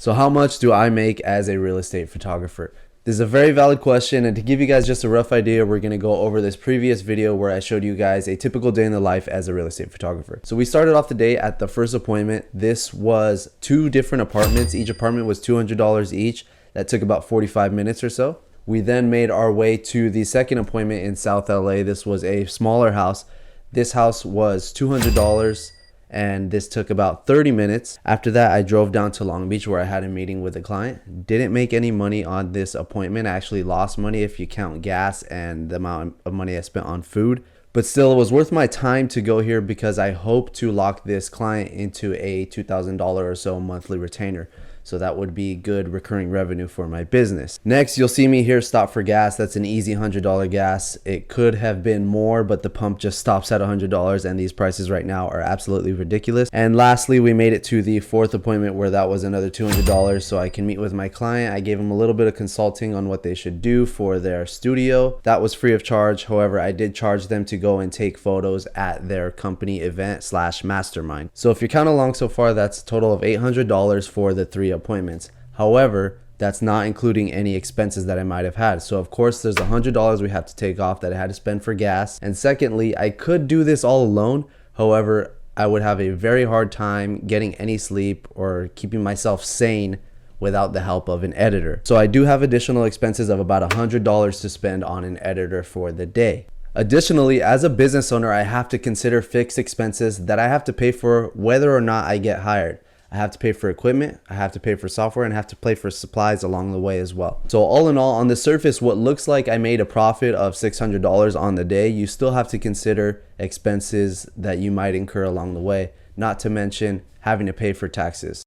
So how much do I make as a real estate photographer? This is a very valid question, and to give you guys just a rough idea, we're going to go over this previous video where I showed you guys a typical day in the life as a real estate photographer. So we started off the day at the first appointment. This was 2 different apartments. Each apartment was $200 each. That took about 45 minutes or so. We then made our way to the second appointment in South LA. This was a smaller house. This house was $200 and this took about 30 minutes. After that, I drove down to Long Beach where I had a meeting with a client. Didn't make any money on this appointment. I actually lost money if you count gas and the amount of money I spent on food. But still, it was worth my time to go here because I hope to lock this client into a $2,000 or so monthly retainer. So that would be good recurring revenue for my business. Next, you'll see me here stop for gas. That's an easy $100 gas. It could have been more, but the pump just stops at $100 and these prices right now are absolutely ridiculous. And lastly, we made it to the fourth appointment where that was another $200 so I can meet with my client. I gave him a little bit of consulting on what they should do for their studio. That was free of charge. However, I did charge them to go and take photos at their company event / mastermind. So if you're counting along so far, that's a total of $800 for the 3 appointments. However, that's not including any expenses that I might have had. So of course there's $100 we have to take off that I had to spend for gas. And secondly, I could do this all alone. However, I would have a very hard time getting any sleep or keeping myself sane without the help of an editor. So I do have additional expenses of about $100 to spend on an editor for the day. Additionally, as a business owner, I have to consider fixed expenses that I have to pay for whether or not I get hired. I have to pay for equipment, I have to pay for software, and I have to pay for supplies along the way as well. So all in all, on the surface, what looks like I made a profit of $600 on the day, you still have to consider expenses that you might incur along the way, not to mention having to pay for taxes.